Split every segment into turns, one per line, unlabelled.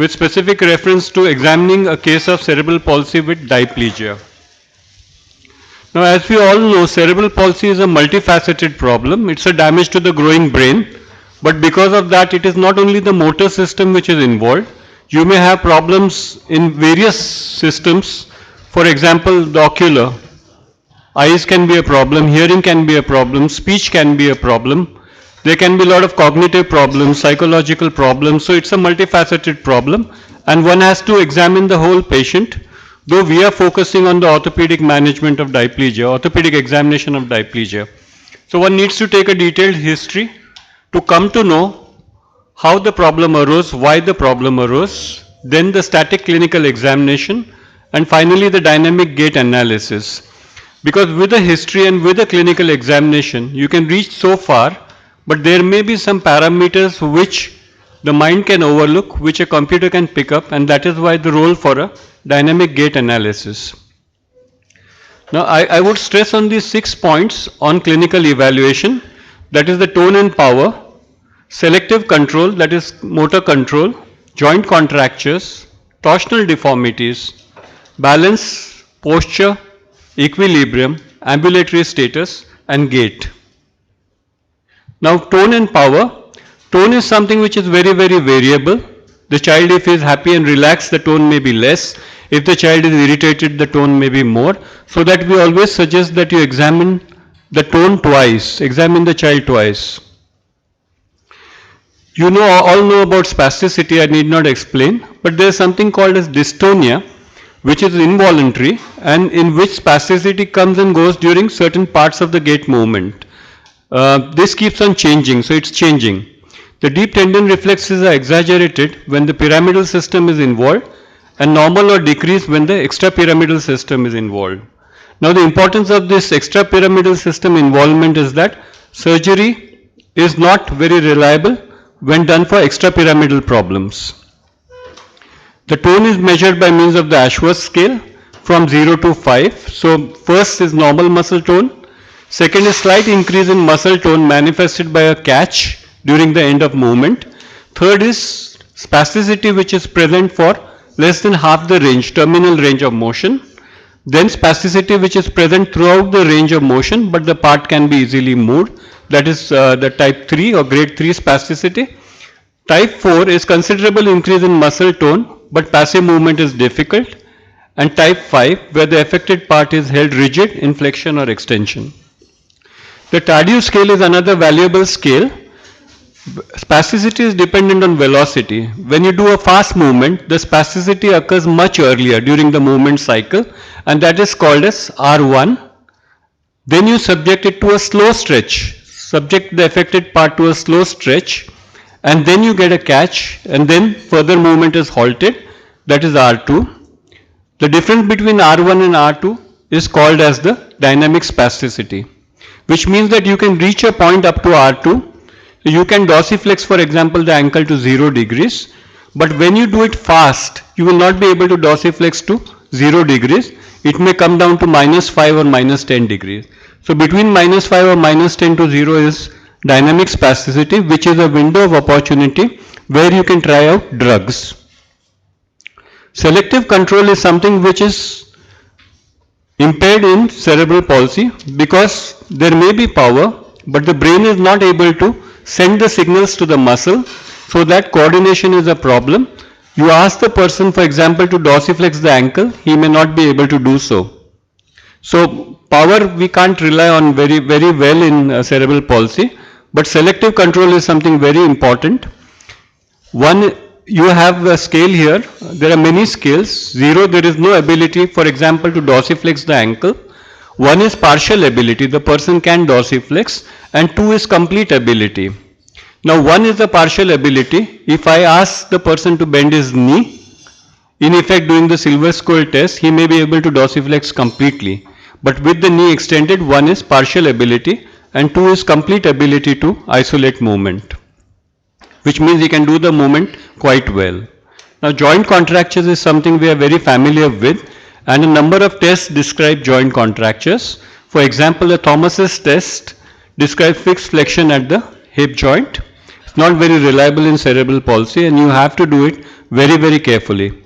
with specific reference to examining a case of cerebral palsy with diplegia. Now, as we all know, cerebral palsy is a multifaceted problem. It's a damage to the growing brain, but because of that, it is not only the motor system which is involved. You may have problems in various systems. For example, the ocular. Eyes can be a problem, hearing can be a problem, speech can be a problem. There can be a lot of cognitive problems, psychological problems. So it's a multifaceted problem, and one has to examine the whole patient. Though we are focusing on the orthopedic management of diplegia, orthopedic examination of diplegia. So one needs to take a detailed history to come to know how the problem arose, why the problem arose, then the static clinical examination, and finally the dynamic gait analysis. Because with the history and with the clinical examination, you can reach so far, but there may be some parameters which the mind can overlook, which a computer can pick up, and that is why the role for a dynamic gait analysis. Now, I would stress on these 6 points on clinical evaluation, that is the tone and power, selective control, that is motor control, joint contractures, torsional deformities, balance, posture, equilibrium, ambulatory status, and gait. Now, tone and power. Tone is something which is very, very variable. The child, if he is happy and relaxed, the tone may be less. If the child is irritated, the tone may be more. So that we always suggest that you examine the tone twice, examine the child twice. You all know about spasticity, I need not explain, but there is something called as dystonia, which is involuntary, and in which spasticity comes and goes during certain parts of the gait movement. This keeps on changing, so it's changing. The deep tendon reflexes are exaggerated when the pyramidal system is involved, and normal or decreased when the extrapyramidal system is involved. Now, the importance of this extrapyramidal system involvement is that surgery is not very reliable when done for extrapyramidal problems. The tone is measured by means of the Ashworth scale from 0 to 5. So, first is normal muscle tone. Second is slight increase in muscle tone manifested by a catch during the end of movement. Third is spasticity, which is present for less than half the range, terminal range of motion. Then spasticity which is present throughout the range of motion, but the part can be easily moved. That is the type 3 or grade 3 spasticity. Type 4 is considerable increase in muscle tone, but passive movement is difficult. And type 5, where the affected part is held rigid in flexion or extension. The Tardieu scale is another valuable scale. Spasticity is dependent on velocity. When you do a fast movement, the spasticity occurs much earlier during the movement cycle, and that is called as R1. Then you subject it to a slow stretch, subject the affected part to a slow stretch, and then you get a catch, and then further movement is halted, that is R2. The difference between R1 and R2 is called as the dynamic spasticity, which means that you can reach a point up to R2. You can dorsiflex, for example, the ankle to 0 degrees, but when you do it fast, you will not be able to dorsiflex to 0 degrees. It may come down to -5 or -10 degrees. So between -5 or -10 to 0 is dynamic spasticity, which is a window of opportunity where you can try out drugs. Selective control is something which is impaired in cerebral palsy because there may be power, but the brain is not able to send the signals to the muscle, so that coordination is a problem. You ask the person, for example, to dorsiflex the ankle, he may not be able to do so. So power we can't rely on very well in cerebral palsy, but selective control is something very important. One, you have a scale here, there are many scales. 0, there is no ability, for example, to dorsiflex the ankle. 1 is partial ability, the person can dorsiflex, and 2 is complete ability. Now 1 is the partial ability. If I ask the person to bend his knee, in effect doing the silver skull test, he may be able to dorsiflex completely. But with the knee extended, 1 is partial ability and 2 is complete ability to isolate movement, which means he can do the movement quite well. Now joint contractures is something we are very familiar with, and a number of tests describe joint contractures. For example, the Thomas's test describes fixed flexion at the hip joint. It's not very reliable in cerebral palsy, and you have to do it very carefully.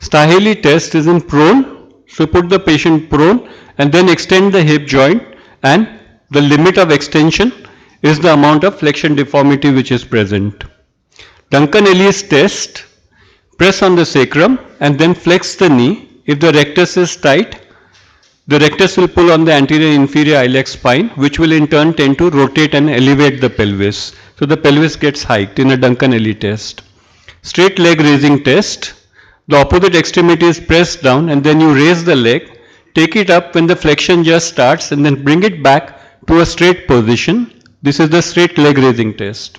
Staheli test is in prone, so put the patient prone and then extend the hip joint, and the limit of extension is the amount of flexion deformity which is present. Duncan-Ellis test, press on the sacrum and then flex the knee. If the rectus is tight, the rectus will pull on the anterior inferior iliac spine, which will in turn tend to rotate and elevate the pelvis. So the pelvis gets hiked in a Duncan-Ellis test. Straight leg raising test, the opposite extremity is pressed down and then you raise the leg, take it up when the flexion just starts and then bring it back to a straight position. This is the straight leg raising test.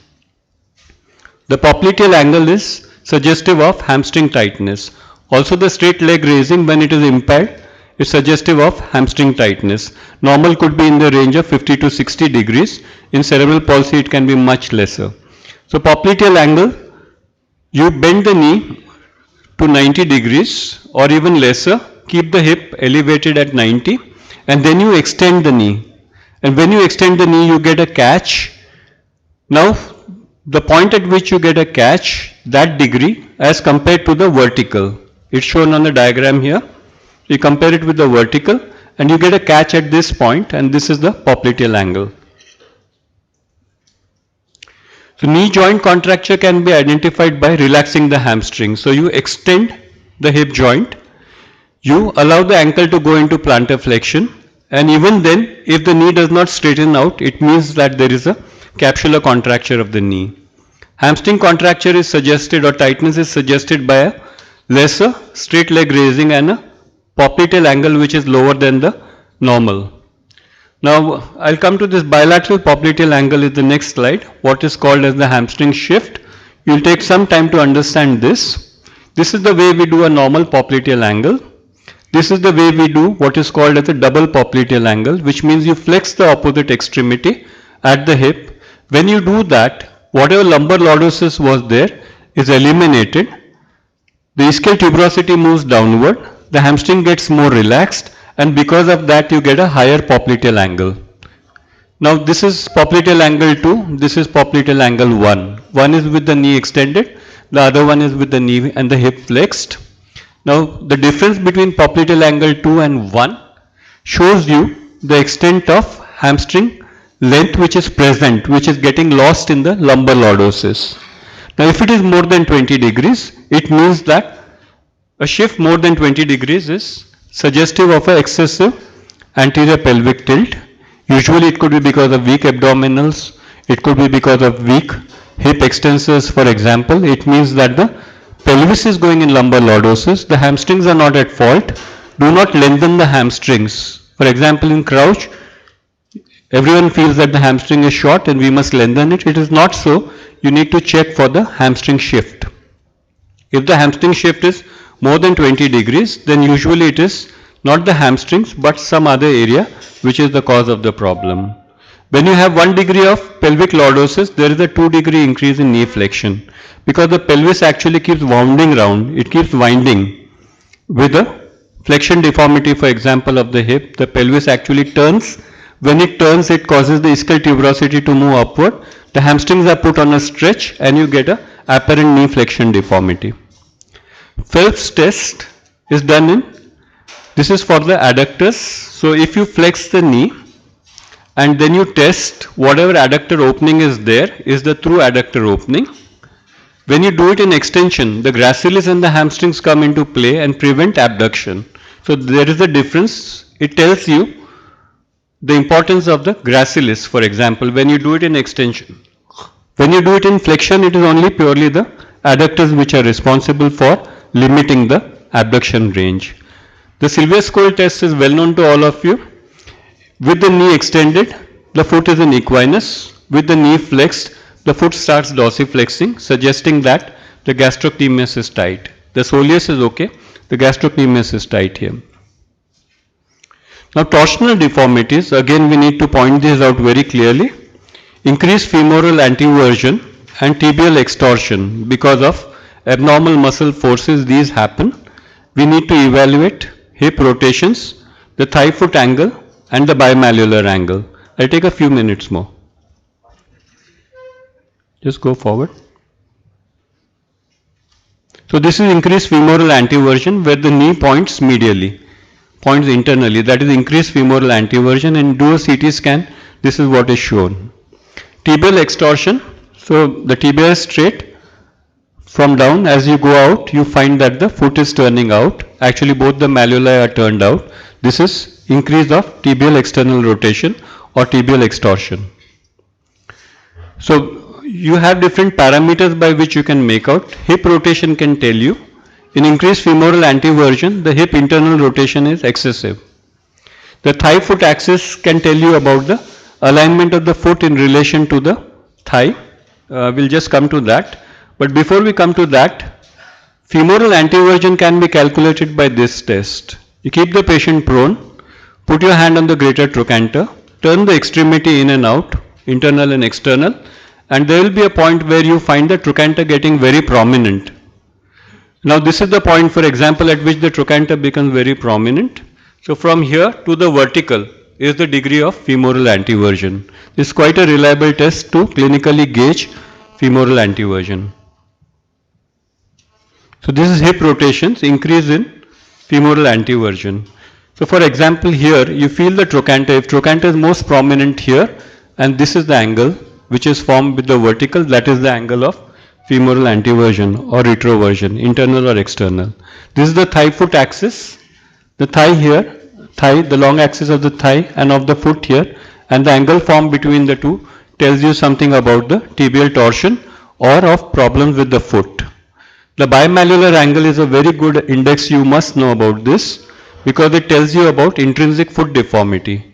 The popliteal angle is suggestive of hamstring tightness. Also the straight leg raising, when it is impaired, is suggestive of hamstring tightness. Normal could be in the range of 50 to 60 degrees. In cerebral palsy it can be much lesser. So popliteal angle, you bend the knee to 90 degrees or even lesser, keep the hip elevated at 90 and then you extend the knee. And when you extend the knee you get a catch. Now the point at which you get a catch, that degree as compared to the vertical, it's shown on the diagram here. You compare it with the vertical and you get a catch at this point, and this is the popliteal angle. So knee joint contracture can be identified by relaxing the hamstring. So you extend the hip joint, you allow the ankle to go into plantar flexion, and even then if the knee does not straighten out, it means that there is a capsular contracture of the knee. Hamstring contracture is suggested, or tightness is suggested, by a lesser straight leg raising and a popliteal angle which is lower than the normal. Now I'll come to this bilateral popliteal angle in the next slide, what is called as the hamstring shift. You'll take some time to understand this. This is the way we do a normal popliteal angle. This is the way we do what is called as a double popliteal angle, which means you flex the opposite extremity at the hip. When you do that, whatever lumbar lordosis was there is eliminated. The ischial tuberosity moves downward, the hamstring gets more relaxed, and because of that you get a higher popliteal angle. Now this is popliteal angle 2, this is popliteal angle 1. One is with the knee extended, the other one is with the knee and the hip flexed. Now the difference between popliteal angle 2 and 1 shows you the extent of hamstring length which is present, which is getting lost in the lumbar lordosis. Now if it is more than 20 degrees, it means that a shift more than 20 degrees is suggestive of an excessive anterior pelvic tilt. Usually it could be because of weak abdominals, it could be because of weak hip extensors, for example. It means that the pelvis is going in lumbar lordosis, the hamstrings are not at fault. Do not lengthen the hamstrings. For example, in crouch, everyone feels that the hamstring is short and we must lengthen it. It is not so. You need to check for the hamstring shift. If the hamstring shift is more than 20 degrees, then usually it is not the hamstrings but some other area which is the cause of the problem. When you have 1 degree of pelvic lordosis, there is a 2 degree increase in knee flexion, because the pelvis actually keeps wounding round, it keeps winding. With a flexion deformity, for example, of the hip, the pelvis actually turns. When it turns, it causes the ischial tuberosity to move upward. The hamstrings are put on a stretch and you get a apparent knee flexion deformity. Phelps test is done in, this is for the adductors. So if you flex the knee and then you test whatever adductor opening is there is the true adductor opening. When you do it in extension, the gracilis and the hamstrings come into play and prevent abduction. So there is a difference. It tells you the importance of the gracilis, for example, when you do it in extension. When you do it in flexion, it is only purely the adductors which are responsible for limiting the abduction range. The Sylvester test is well known to all of you. With the knee extended, the foot is in equinus. With the knee flexed, the foot starts dorsiflexing, suggesting that the gastrocnemius is tight. The soleus is okay, the gastrocnemius is tight here. Now torsional deformities, again we need to point these out very clearly. Increased femoral anteversion and tibial extorsion. Because of abnormal muscle forces, these happen. We need to evaluate hip rotations, the thigh foot angle and the bimalleolar angle. I'll take a few minutes more. Just go forward. So this is increased femoral anteversion where the knee points medially, points internally. That is increased femoral anteversion, and do a CT scan. This is what is shown. Tibial extorsion. So the tibia is straight. From down, as you go out, you find that the foot is turning out. Actually, both the malleoli are turned out. This is increase of tibial external rotation or tibial extorsion. So you have different parameters by which you can make out. Hip rotation can tell you. In increased femoral anteversion, the hip internal rotation is excessive. The thigh foot axis can tell you about the alignment of the foot in relation to the thigh. We'll just come to that. But before we come to that, femoral anteversion can be calculated by this test. You keep the patient prone, put your hand on the greater trochanter, turn the extremity in and out, internal and external, and there will be a point where you find the trochanter getting very prominent. Now this is the point, for example, at which the trochanter becomes very prominent. So from here to the vertical is the degree of femoral anteversion. This is quite a reliable test to clinically gauge femoral anteversion. So this is hip rotations, increase in femoral anteversion. So for example here, you feel the trochanter. If trochanter is most prominent here, and this is the angle which is formed with the vertical, that is the angle of femoral anteversion or retroversion, internal or external. This is the thigh foot axis. The thigh here, the long axis of the thigh and of the foot here, and the angle formed between the two tells you something about the tibial torsion or of problems with the foot. The bimalleolar angle is a very good index. You must know about this because it tells you about intrinsic foot deformity.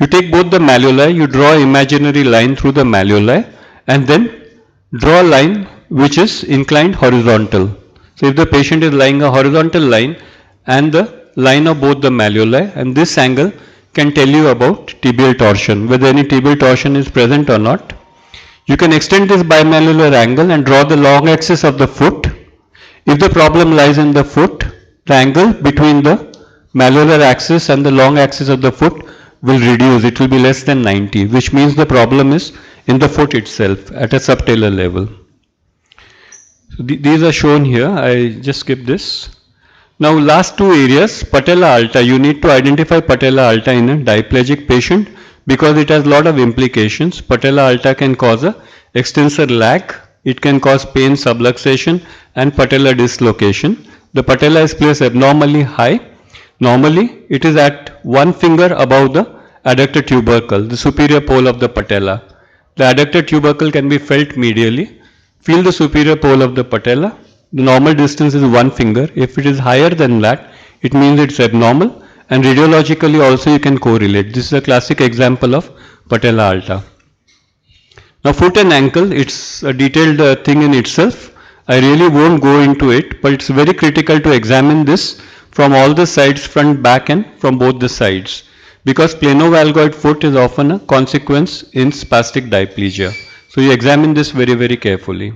You take both the malleoli, you draw an imaginary line through the malleoli and then draw a line which is inclined horizontal. So if the patient is lying a horizontal line and the line of both the malleoli, and this angle can tell you about tibial torsion, whether any tibial torsion is present or not. You can extend this bimalleolar angle and draw the long axis of the foot. If the problem lies in the foot, the angle between the malleolar axis and the long axis of the foot will reduce. It will be less than 90, which means the problem is in the foot itself at a subtalar level. So these are shown here. I just skip this. Now last two areas, patella alta. You need to identify patella alta in a diplegic patient because it has a lot of implications. Patella alta can cause a extensor lag. It can cause pain, subluxation and patellar dislocation. The patella is placed abnormally high. Normally it is at one finger above the adductor tubercle, the superior pole of the patella. The adductor tubercle can be felt medially. Feel the superior pole of the patella. The normal distance is one finger. If it is higher than that, it means it's abnormal, and radiologically also you can correlate. This is a classic example of patella alta. Now foot and ankle, it's a detailed thing in itself. I really won't go into it, but it's very critical to examine this from all the sides, front, back and from both the sides. Because planovalgoid foot is often a consequence in spastic diplegia. So you examine this very, very carefully.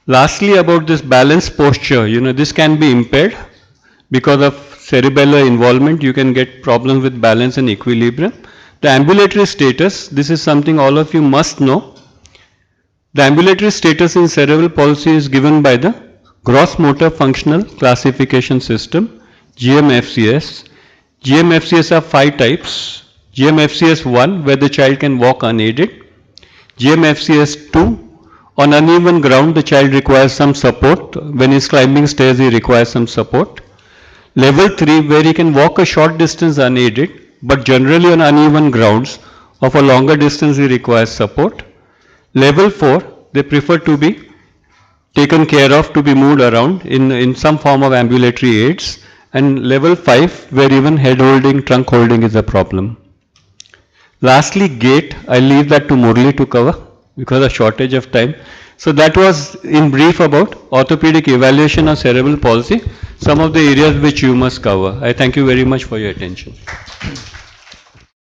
Lastly, about this balance posture, this can be impaired because of cerebellar involvement. You can get problems with balance and equilibrium. The ambulatory status, this is something all of you must know. The ambulatory status in cerebral palsy is given by the Gross Motor Functional Classification System, GMFCS. GMFCS are 5 types. GMFCS 1, where the child can walk unaided. GMFCS 2, on uneven ground the child requires some support. When he is climbing stairs he requires some support. Level 3, where he can walk a short distance unaided, but generally on uneven grounds. Of a longer distance he requires support. Level 4, they prefer to be taken care of, to be moved around in some form of ambulatory aids. And level 5, where even head holding, trunk holding is a problem. Lastly, gait, I leave that to Murli to cover because of shortage of time. So that was in brief about orthopedic evaluation of cerebral palsy, some of the areas which you must cover. I thank you very much for your attention.